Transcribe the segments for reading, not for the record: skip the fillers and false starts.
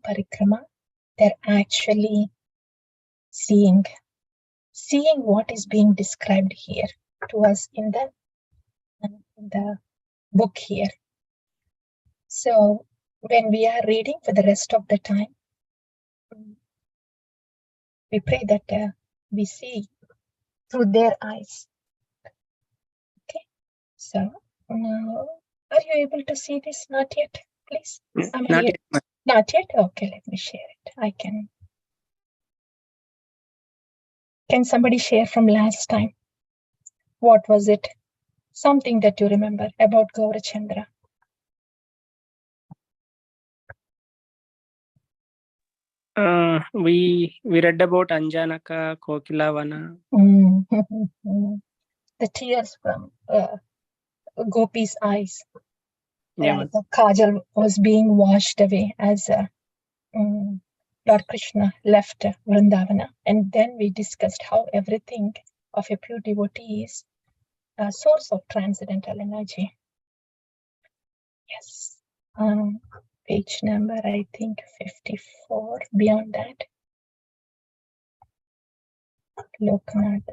parikrama, they're actually seeing what is being described here to us in the book here. So when we are reading for the rest of the time, we pray that we see through their eyes. Okay, so now, are you able to see this? Not yet, please. Not yet. Not yet? Okay, let me share it. I can. Can somebody share from last time? What was it? Something that you remember about Gaurachandra. We read about Anjanaka, Kokilavana. The tears from Gopi's eyes. Yeah, Right? The Kajal was being washed away as Lord Krishna left Vrindavana. And then we discussed how everything of a pure devotee is a source of transcendental energy. Yes. Page number, I think, 54. Beyond that. Lokanath.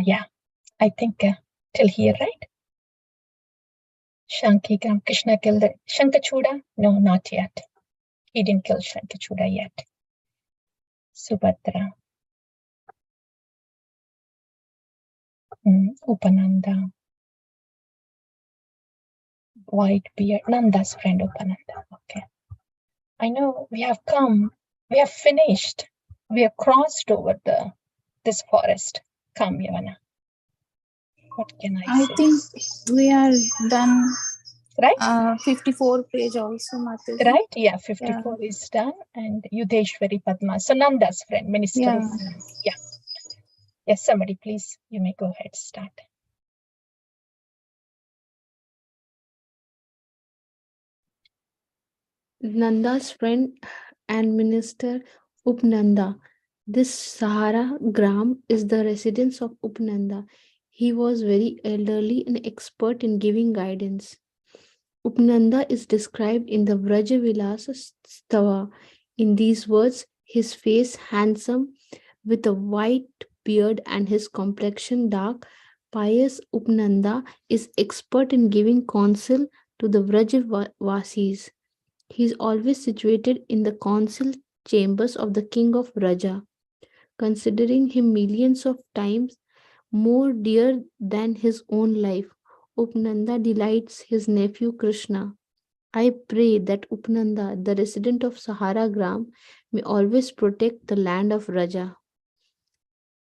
Yeah. I think till here, right? Shankikam, Krishna killed Shankachuda? No, not yet. He didn't kill Shankachuda yet. Subhadra. Upananda. White beard. Nanda's friend Upananda. Okay. I know we have come. We have finished. We have crossed over this forest. Come, Yavana. What can I say? I think we are done. Right? 54 page also, Mataji. Right? Yeah, 54 is done. And Yudheshwari Padma. So Nanda's friend, Minister. Yeah. Yes, somebody please. You may go ahead, start. Nanda's friend and minister Upnanda. This Sahara Gram is the residence of Upnanda. He was very elderly and expert in giving guidance. Upnanda is described in the Vrajavilasa Stava. In these words, his face handsome with a white beard and his complexion dark, pious Upnanda is expert in giving counsel to the Vrajavasis. He is always situated in the council chambers of the king of Vraja, considering him millions of times more dear than his own life. Upnanda delights his nephew Krishna. I pray that Upnanda, the resident of Sahara Gram, may always protect the land of Raja.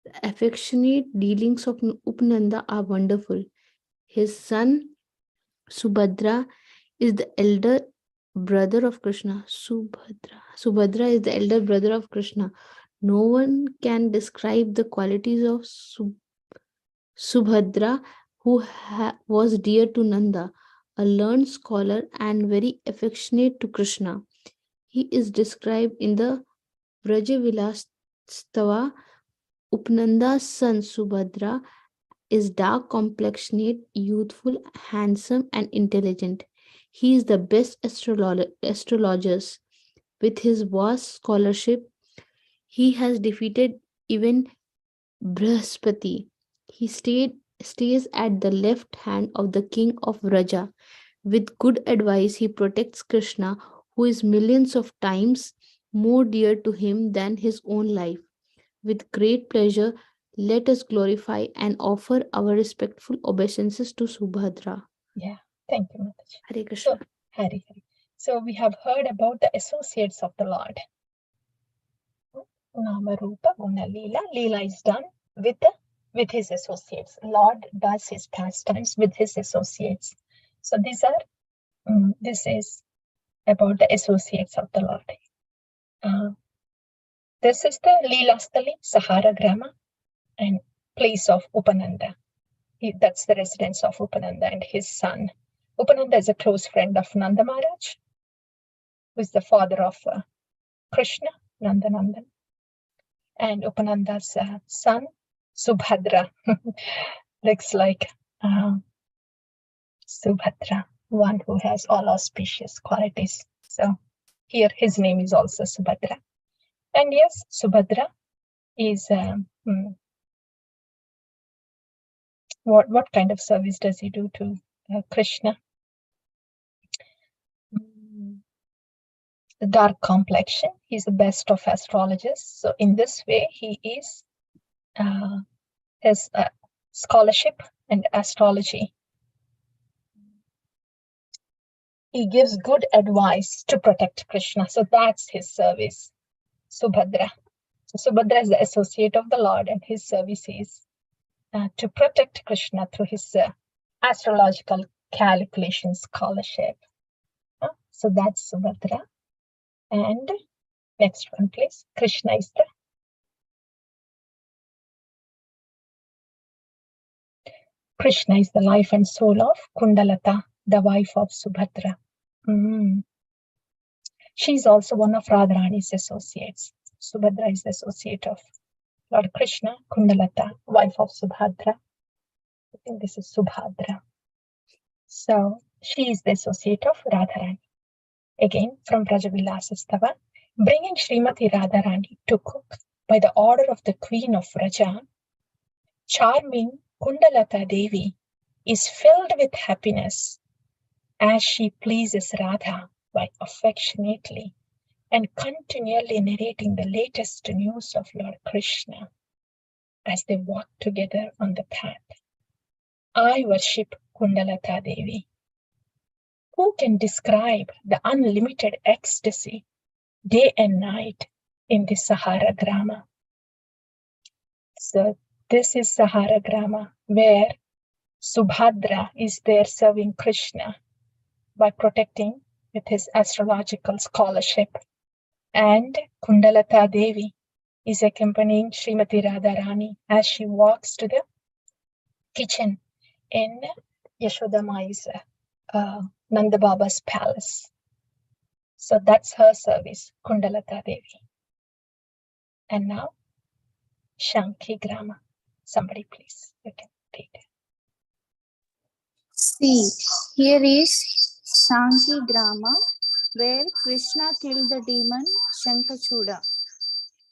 The affectionate dealings of Upnanda are wonderful. His son Subhadra is the elder brother of Krishna. Subhadra is the elder brother of Krishna. No one can describe the qualities of Subhadra, who was dear to Nanda, a learned scholar and very affectionate to Krishna. He is described in the Vrajavilastava. Upnanda's son Subhadra is dark complexioned, youthful, handsome, and intelligent. He is the best astrologist. With his vast scholarship, he has defeated even Brihaspati. He stays at the left hand of the king of Raja. With good advice, he protects Krishna, who is millions of times more dear to him than his own life. With great pleasure, let us glorify and offer our respectful obeisances to Subhadra. Yeah, thank you, Mataji. Hare Krishna. So, Hare. So we have heard about the associates of the Lord. Nama Rupa Guna Leela. Leela is done with his associates. Lord does his pastimes with his associates. So this is about the associates of the Lord. This is the Leela Stali, Sahara Grama, and place of Upananda. That's the residence of Upananda and his son. Upananda is a close friend of Nanda Maharaj, who is the father of Krishna, Nandanandan. And Upananda's son, Subhadra, looks like Subhadra, one who has all auspicious qualities. So here his name is also Subhadra. And yes, Subhadra is what kind of service does he do to Krishna? The dark complexion. He's the best of astrologers. So in this way, he is his scholarship and astrology. He gives good advice to protect Krishna. So that's his service, Subhadra. So Subhadra is the associate of the Lord, and his service is to protect Krishna through his astrological calculation scholarship. So that's Subhadra. And next one, please. Krishna is the life and soul of Kundalata, the wife of Subhadra. She is also one of Radharani's associates. Subhadra is the associate of Lord Krishna, Kundalata, wife of Subhadra. I think this is Subhadra. So she is the associate of Radharani. Again, from Brajavilasastava, bringing Srimati Radharani to cook by the order of the Queen of Vraja, charming Kundalata Devi is filled with happiness as she pleases Radha by affectionately and continually narrating the latest news of Lord Krishna as they walk together on the path. I worship Kundalata Devi. Who can describe the unlimited ecstasy day and night in the Sahara Grama? So this is Sahara Grama, where Subhadra is there serving Krishna by protecting with his astrological scholarship. And Kundalata Devi is accompanying Srimati Radharani as she walks to the kitchen in Yashoda Mai's Nanda Baba's palace. So that's her service, Kundalata Devi. And now, Shankhi Grama. Somebody please, you can read. See, here is Shankhi Grama, where Krishna killed the demon Shankachuda.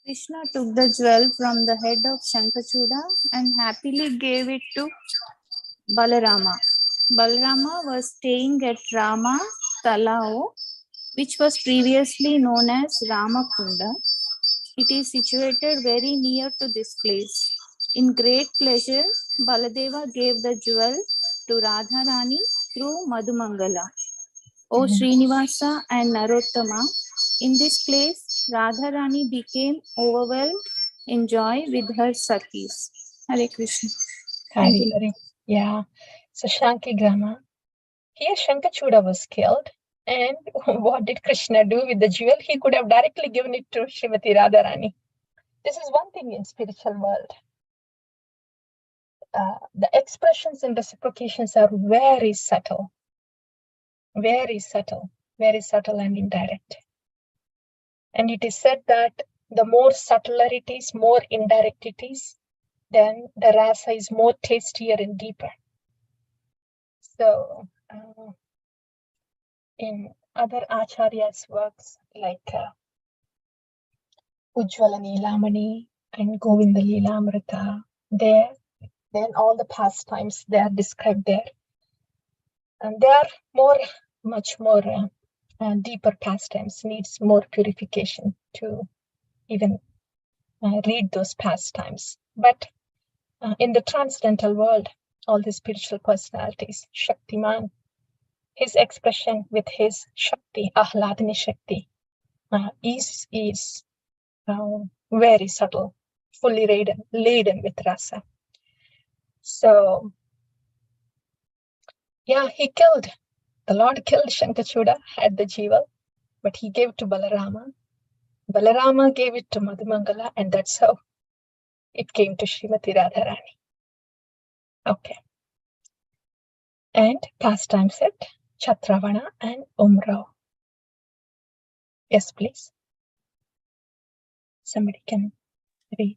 Krishna took the jewel from the head of Shankachuda and happily gave it to Balarama. Balarama was staying at Rama Talao, which was previously known as Ramakunda. It is situated very near to this place. In great pleasure, Baladeva gave the jewel to Radharani through Madhumangala. O Srinivasa and Narottama, in this place, Radharani became overwhelmed in joy with her Sakhis. Hare Krishna. Yeah. So Shankhi Grama. Here Shankachuda was killed. And what did Krishna do with the jewel? He could have directly given it to Srimati Radharani. This is one thing in spiritual world. The expressions and reciprocations are very subtle and indirect. And it is said that the more subtler it is, more indirect it is, then the rasa is more tastier and deeper. So in other acharyas' works like Ujjvala Nilamani and Govinda Lilamrita, then all the pastimes they are described there. And they are much more deeper pastimes, needs more purification to even read those pastimes. But in the transcendental world, all the spiritual personalities, Shaktiman, his expression with his Shakti, Ahladani Shakti, is very subtle, fully laden with rasa. So, yeah, the Lord killed Shankachuda, had the jewel, but he gave to Balarama. Balarama gave it to Madhumangala, and that's how it came to Srimati Radharani. Okay. And pastime set, Chatravana and Umrao. Yes, please. Somebody can read.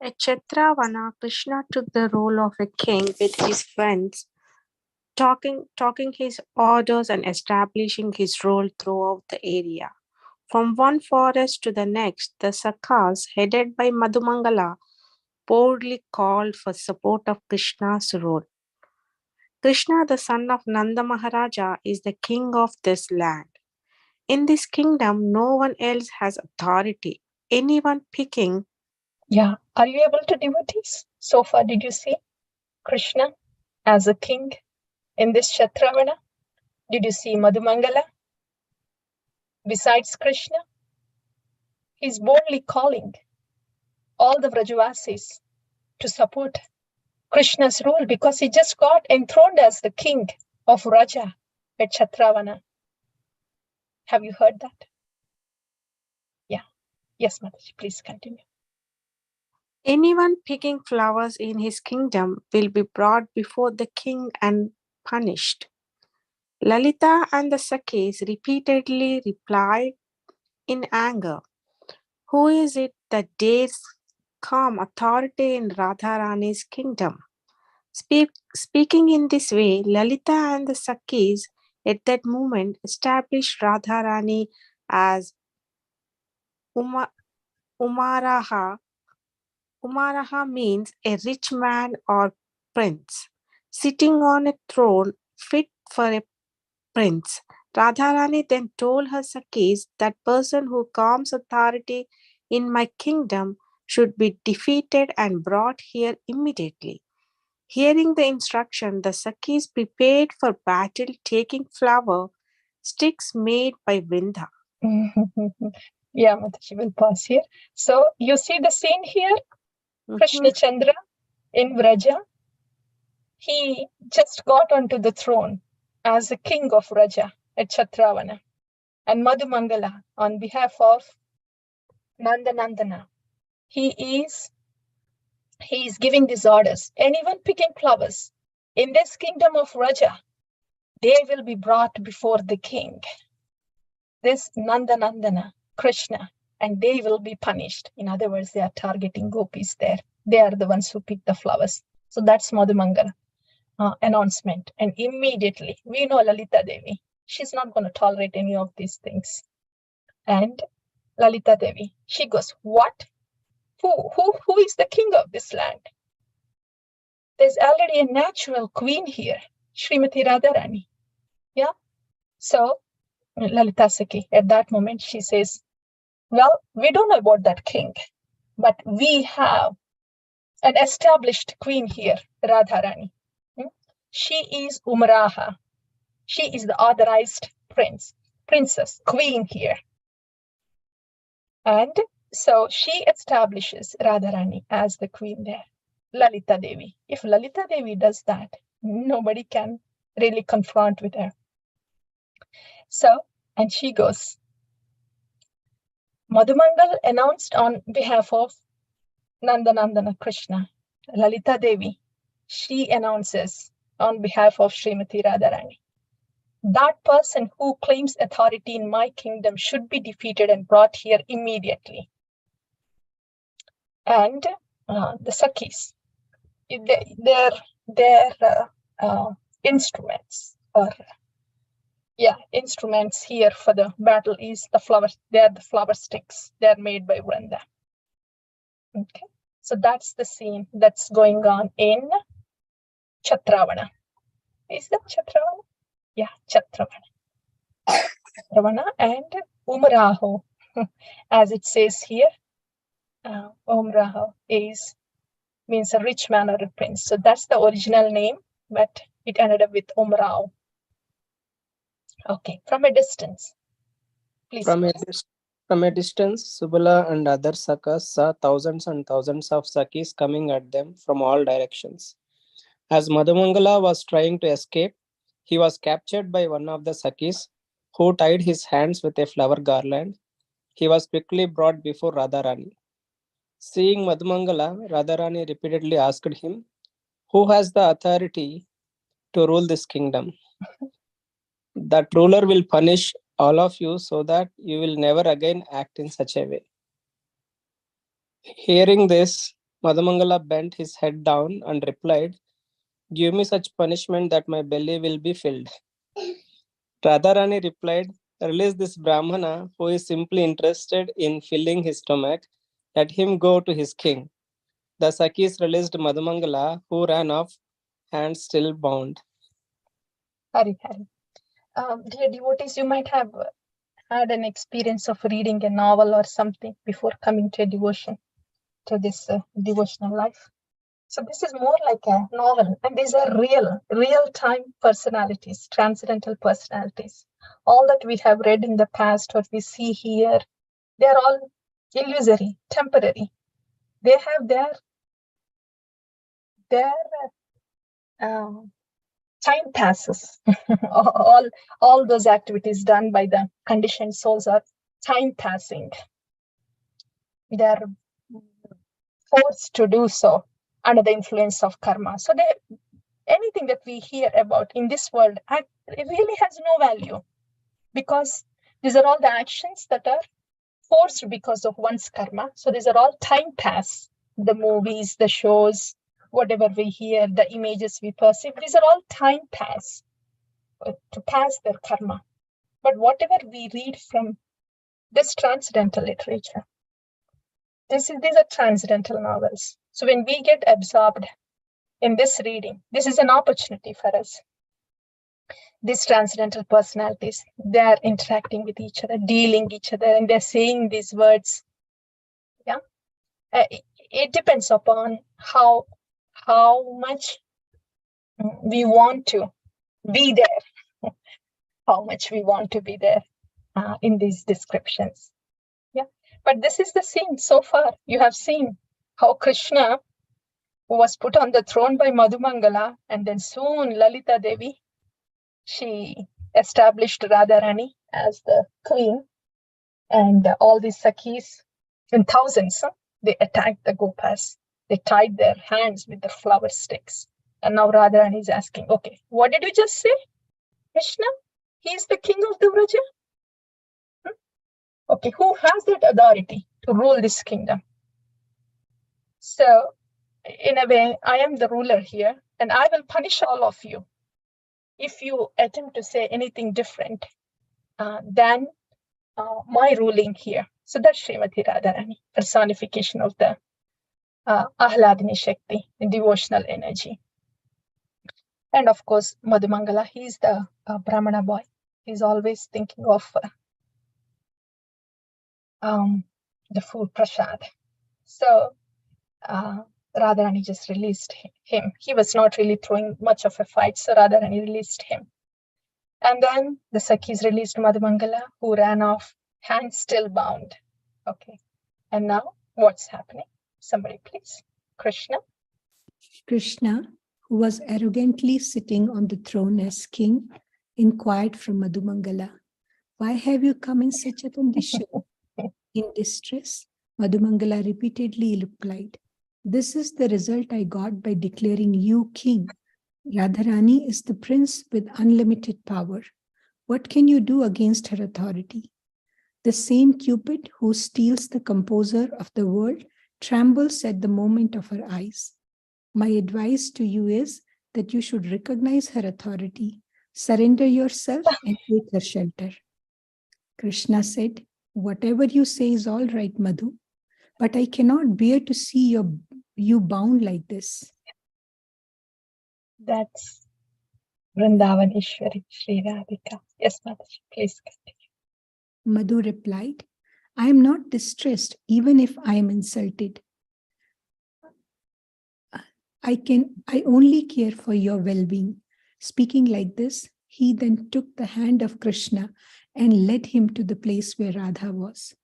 At Chatravana, Krishna took the role of a king with his friends talking his orders and establishing his role throughout the area. From one forest to the next, the Sakhas, headed by Madhumangala, boldly called for support of Krishna's role. Krishna, the son of Nanda Maharaja, is the king of this land. In this kingdom, no one else has authority. Anyone picking. Yeah. Are you able to, devotees? So far, did you see Krishna as a king in this Kshatravana? Did you see Madhumangala? Besides Krishna, he's boldly calling all the Vrajavasis to support Krishna's rule because he just got enthroned as the king of Raja at Kshatravana. Have you heard that? Yeah. Yes, Mataji, please continue. Anyone picking flowers in his kingdom will be brought before the king and punished. Lalita and the Sakhis repeatedly replied in anger, "Who is it that dares calm authority in Radharani's kingdom?" Speaking in this way, Lalita and the Sakhis at that moment established Radharani as Umaraha. Umaraha means a rich man or prince, sitting on a throne fit for a prince. Radharani then told her Sakhis that person who calms authority in my kingdom should be defeated and brought here immediately. Hearing the instruction, the Sakhis prepared for battle, taking flower sticks made by Vrinda. Yeah, Mataji, will pause here. So you see the scene here? Krishna Chandra in Vraja. He just got onto the throne as the king of Raja at Kshatravana. And Madhumangala, on behalf of Nandanandana, he is giving these orders. Anyone picking flowers in this kingdom of Raja, they will be brought before the king. This Nandanandana, Krishna, and they will be punished. In other words, they are targeting gopis there. They are the ones who pick the flowers. So that's Madhumangala announcement. And immediately, we know Lalita Devi. She's not going to tolerate any of these things. And Lalita Devi, she goes, what? Who is the king of this land? There's already a natural queen here, Srimati Radharani. Yeah. So Lalita Sakhi, at that moment, she says, well, we don't know about that king, but we have an established queen here, Radharani. She is Umaraha. She is the authorized princess, queen here. And so she establishes Radharani as the queen there, Lalita Devi. If Lalita Devi does that, nobody can really confront with her. So, and she goes, Madhumangal announced on behalf of Nandanandana Krishna, Lalita Devi, she announces on behalf of Srimati Radharani. That person who claims authority in my kingdom should be defeated and brought here immediately. And the Sakhis, their instruments or instruments here for the battle is the flowers. They are the flower sticks. They are made by Vrinda. Okay, so that's the scene that's going on in Kshatravana. Is that Kshatravana? Yeah, Kshatravana. Kshatravana and Umaraho, as it says here, Umaraho means a rich man or a prince. So that's the original name, but it ended up with Umrao. Okay, from a distance, please. From a distance, Subala and other Sakas saw thousands and thousands of Sakis coming at them from all directions. As Madhumangala was trying to escape, he was captured by one of the Sakis, who tied his hands with a flower garland. He was quickly brought before Radharani. Seeing Madhumangala, Radharani repeatedly asked him, "Who has the authority to rule this kingdom? That ruler will punish all of you so that you will never again act in such a way." Hearing this, Madhumangala bent his head down and replied, Give me such punishment that my belly will be filled. Radharani replied, release this Brahmana who is simply interested in filling his stomach. Let him go to his king. The Sakis released Madhumangala, who ran off, hands still bound. Hari. Dear devotees, you might have had an experience of reading a novel or something before coming to a devotion, to this devotional life. So this is more like a novel, and these are real-time personalities, transcendental personalities. All that we have read in the past, what we see here, they are all illusory, temporary. They have their time passes. all those activities done by the conditioned souls are time passing. They are forced to do so under the influence of karma. So anything that we hear about in this world, it really has no value, because these are all the actions that are forced because of one's karma. So these are all time pass. The movies, the shows, whatever we hear, the images we perceive, these are all time pass to pass their karma. But whatever we read from this transcendental literature, these are transcendental novels. So when we get absorbed in this reading, this is an opportunity for us. These transcendental personalities, they are interacting with each other, dealing each other, and they're saying these words. Yeah, it depends upon how much we want to be there, how much we want to be there in these descriptions. Yeah, but this is the scene so far. You have seen how Krishna was put on the throne by Madhumangala, and then soon Lalita Devi, she established Radharani as the queen, and all these Sakhis, in thousands, they attacked the Gopas. They tied their hands with the flower sticks. And now Radharani is asking, okay, what did you just say? Krishna, he is the king of the Vraja? Okay, who has that authority to rule this kingdom? So, in a way, I am the ruler here, and I will punish all of you if you attempt to say anything different than my ruling here. So that's Srimati Radharani, personification of the Ahladini Shakti, devotional energy. And of course, Madhumangala, he's the Brahmana boy. He's always thinking of the food prasad. So Radharani just released him. He was not really throwing much of a fight, so Radharani released him. And then the Sakhis released Madhumangala, who ran off, hands still bound. Okay. And now what's happening? Somebody please. Krishna. Krishna, who was arrogantly sitting on the throne as king, inquired from Madhumangala, why have you come in such a condition? In distress, Madhumangala repeatedly replied, this is the result I got by declaring you king. Radharani is the prince with unlimited power. What can you do against her authority? The same Cupid who steals the composer of the world trembles at the moment of her eyes. My advice to you is that you should recognize her authority, surrender yourself, and take her shelter. Krishna said, whatever you say is all right, Madhu, but I cannot bear to see you bound like this. That's Vrindavan Ishwari Shri Radhika. Yes, Mataji, please continue. Madhu replied, I am not distressed even if I am insulted. I only care for your well-being. Speaking like this, he then took the hand of Krishna and led him to the place where Radha was.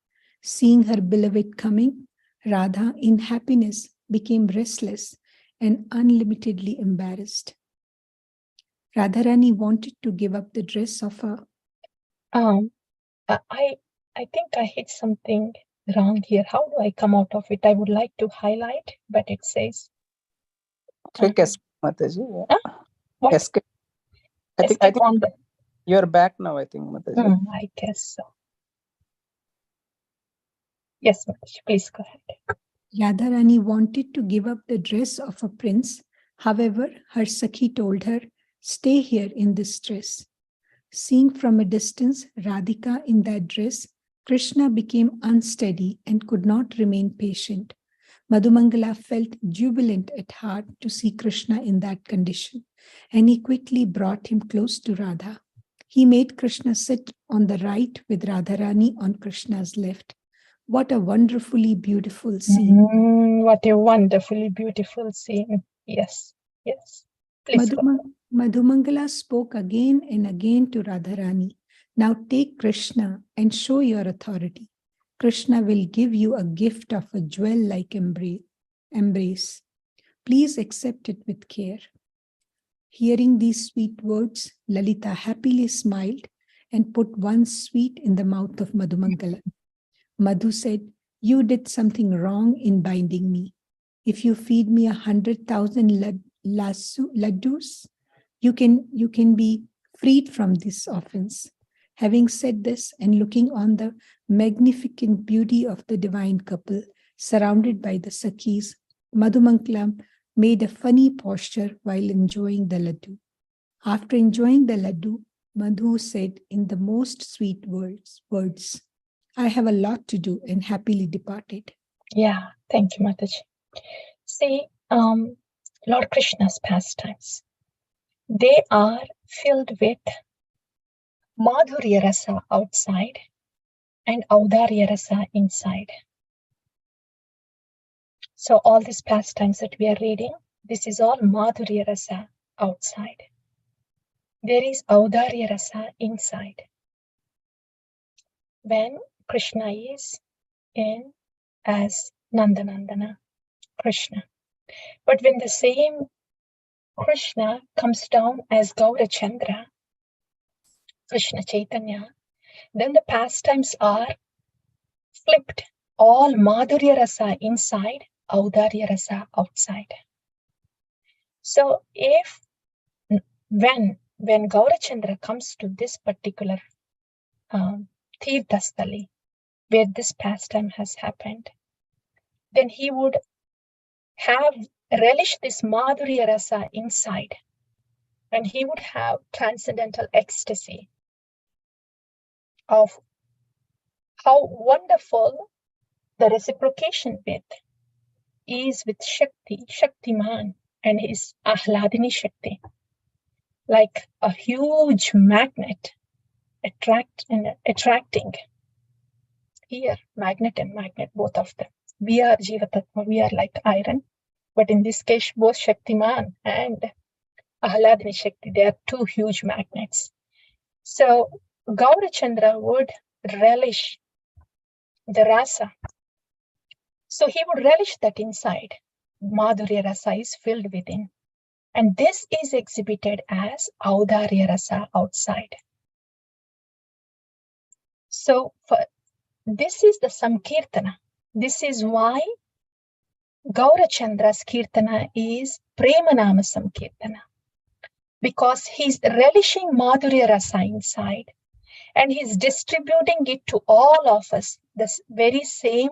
Seeing her beloved coming, Radha, in happiness, became restless and unlimitedly embarrassed. Radharani wanted to give up the dress of her. I think I hit something wrong here. How do I come out of it? I would like to highlight, but it says Click escape, Mataji. Huh? What? Escape. I think on the... You're back now, I think, Mataji. I guess so. Yes, Mataji, please go ahead. Radharani wanted to give up the dress of a prince However, her Sakhi told her, "Stay here in this dress." Seeing from a distance Radhika in that dress, Krishna became unsteady and could not remain patient. Madhumangala felt jubilant at heart to see Krishna in that condition, and he quickly brought him close to Radha. He made Krishna sit on the right with Radharani on Krishna's left. What a wonderfully beautiful scene. What a wonderfully beautiful scene. Yes, yes. Please go. Madhumangala spoke again and again to Radharani. Now take Krishna and show your authority. Krishna will give you a gift of a jewel-like embrace. Please accept it with care. Hearing these sweet words, Lalita happily smiled and put one sweet in the mouth of Madhumangala. Madhu said, "You did something wrong in binding me. If you feed me 100,000 laddus, you can be freed from this offense." Having said this and looking on the magnificent beauty of the divine couple surrounded by the Sakhis, Madhumangala made a funny posture while enjoying the laddu. After enjoying the laddu, Madhu said in the most sweet words, "I have a lot to do," and happily departed. Yeah, thank you, Mataji. See, Lord Krishna's pastimes, they are filled with Madhurya Rasa outside and Audarya Rasa inside. So all these pastimes that we are reading, this is all Madhurya Rasa outside. There is Audarya Rasa inside. When Krishna is in as Nandanandana, Krishna. But when the same Krishna comes down as Gaurachandra, Krishna Chaitanya, then the pastimes are flipped. All Madhurya Rasa inside, Audarya Rasa outside. So when Gaurachandra comes to this particular Tirthasthali, where this pastime has happened, then he would have relished this Madhurya Rasa inside, and he would have transcendental ecstasy of how wonderful the reciprocation is with Shaktiman and his Ahladini Shakti, like a huge magnet attracting. Here, magnet and magnet, both of them. We are Jivatatma, we are like iron, but in this case, both Shaktiman and Ahladini Shakti, they are two huge magnets. So Gaurachandra would relish the rasa. So he would relish that inside. Madhurya Rasa is filled within. And this is exhibited as Audarya Rasa outside. So this is the Samkirtana. This is why Gaurachandra's Kirtana is Premanama Samkirtana. Because he's relishing Madhurya Rasa inside and he's distributing it to all of us, this very same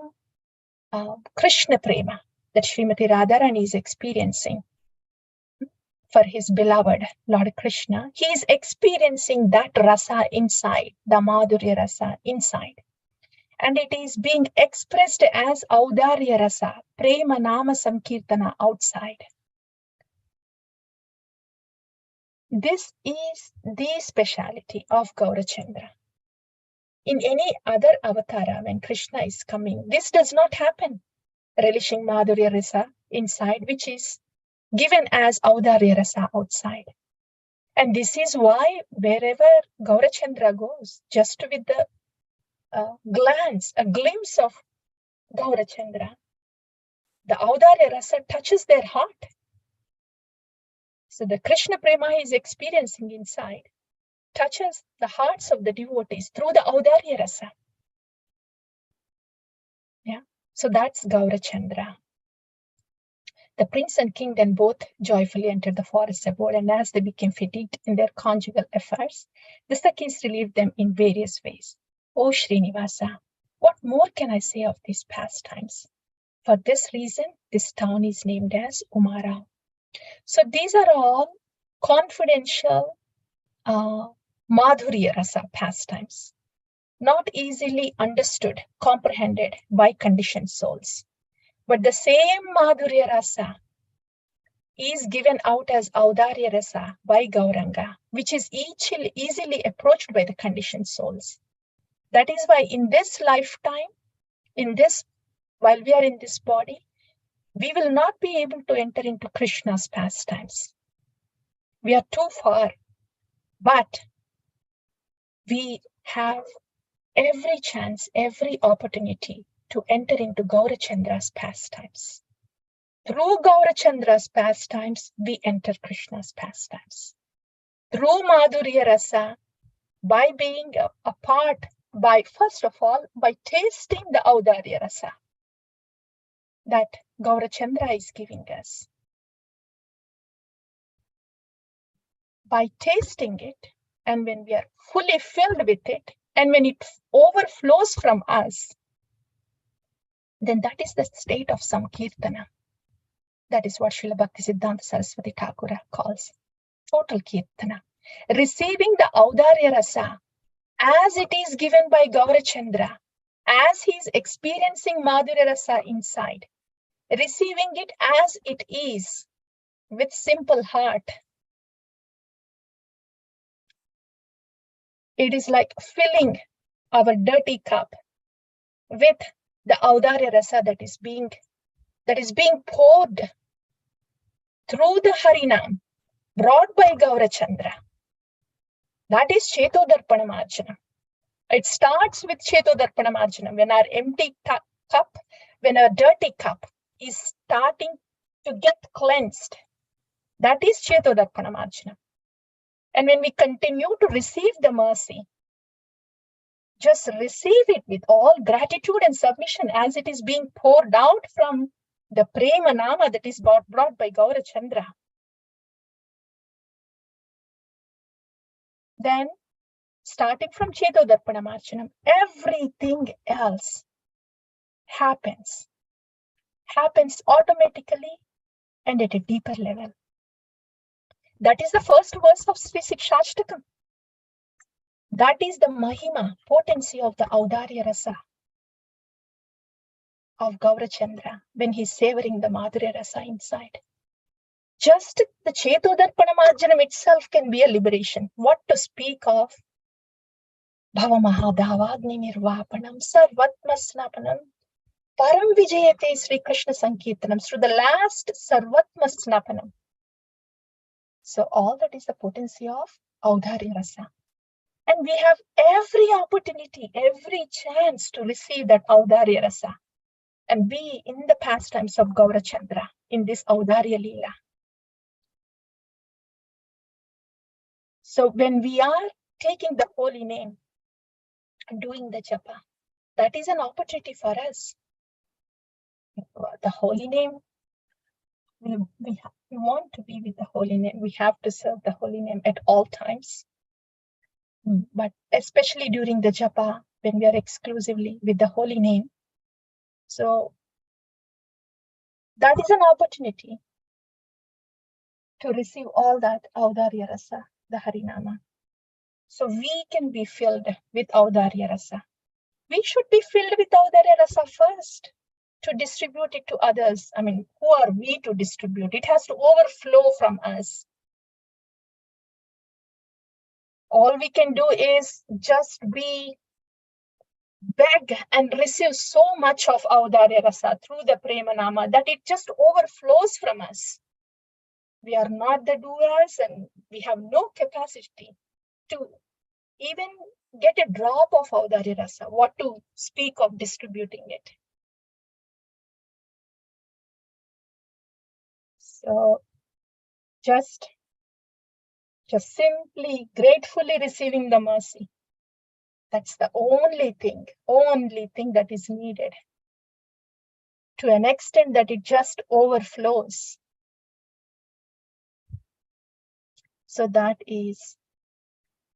Krishna Prema that Srimati Radharani is experiencing for his beloved Lord Krishna. He is experiencing that rasa inside, the Madhurya Rasa inside. And it is being expressed as Audarya Rasa, Prema Nama Samkirtana outside. This is the speciality of Gaurachandra. In any other avatara, when Krishna is coming, this does not happen. Relishing Madhurya Rasa inside, which is given as Audarya Rasa outside. And this is why wherever Gaurachandra goes, just with the glance, a glimpse of Gaurachandra, the Audarya Rasa touches their heart. So the Krishna Prema he is experiencing inside touches the hearts of the devotees through the Audarya Rasa. Yeah, so that's Gaurachandra. The prince and king then both joyfully entered the forest abode, and as they became fatigued in their conjugal affairs, the Sakhis relieved them in various ways. O Srinivasa, what more can I say of these pastimes? For this reason, this town is named as Umara. So these are all confidential Madhurya Rasa pastimes, not easily understood, comprehended by conditioned souls. But the same Madhurya Rasa is given out as Audarya Rasa by Gauranga, which is easily approached by the conditioned souls. That is why in this lifetime, while we are in this body, we will not be able to enter into Krishna's pastimes. We are too far, but we have every chance, every opportunity to enter into Gaurachandra's pastimes. Through Gaurachandra's pastimes, we enter Krishna's pastimes. Through Madhurya Rasa, by being a part, first of all, by tasting the Audarya Rasa that Gaurachandra is giving us. By tasting it, and when we are fully filled with it, and when it overflows from us, then that is the state of Samkirtana. That is what Srila Bhaktisiddhanta Saraswati Thakura calls total Kirtana. Receiving the Audarya Rasa as it is given by Gaurachandra, as he is experiencing Madhurya Rasa inside, receiving it as it is with simple heart. It is like filling our dirty cup with the Audarya Rasa that is being poured through the Harinam brought by Gaurachandra. That is Chetodarpana Marjana. It starts with Chetodarpana Marjana, when our empty cup, when our dirty cup is starting to get cleansed. That is Chetodarpana Marjana. And when we continue to receive the mercy, just receive it with all gratitude and submission as it is being poured out from the Prema Nama that is brought by Gaurachandra. Then, starting from Chetodarpana Marchanam, everything else happens automatically and at a deeper level. That is the first verse of Sri Sikshashtakam. That is the Mahima, potency of the Audarya Rasa of Gaurachandra when he's savoring the Madhurya Rasa inside. Just the Chetodarpana Marjanam itself can be a liberation. What to speak of Bhavamahadavagni Nirvapanam Sarvatma Snapanam Param Vijayate Sri Krishna Sankirtanam, through the last Sarvatma Snapanam. So all that is the potency of Audarya Rasa. And we have every opportunity, every chance to receive that Audarya Rasa and be in the pastimes of Gaurachandra in this Audarya Leela. So when we are taking the holy name and doing the japa, that is an opportunity for us. The holy name, we want to be with the holy name. We have to serve the holy name at all times. But especially during the japa, when we are exclusively with the holy name. So that is an opportunity to receive all that Audarya Rasa, the Harinama. So we can be filled with Audarya Rasa. We should be filled with Audarya Rasa first to distribute it to others. I mean, who are we to distribute? It has to overflow from us. All we can do is just beg and receive so much of Audarya Rasa through the Prema Nama that it just overflows from us. We are not the doers and we have no capacity to even get a drop of Audarya Rasa. What to speak of distributing it? So just simply gratefully receiving the mercy. That's the only thing that is needed, to an extent that it just overflows. So that is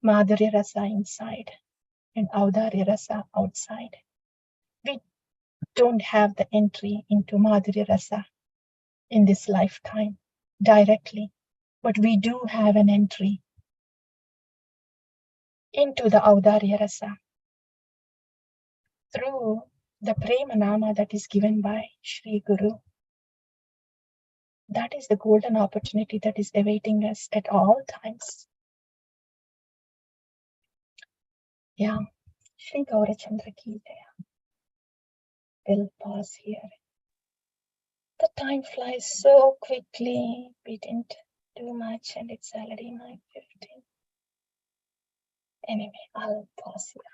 Madhurya Rasa inside and Audarya Rasa outside. We don't have the entry into Madhurya Rasa in this lifetime. directly, but we do have an entry into the Audarya Rasa through the Prema Nama that is given by Shri Guru. That is the golden opportunity that is awaiting us at all times. Yeah, Shri Gaurachandra ki jaya. We'll pause here. The time flies so quickly. We didn't do much and it's already 9:15. Anyway, I'll pause here.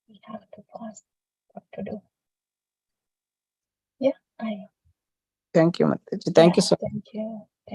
We have to pause. What to do? Yeah, I. Thank you, Mataji. Thank you so much. Thank you.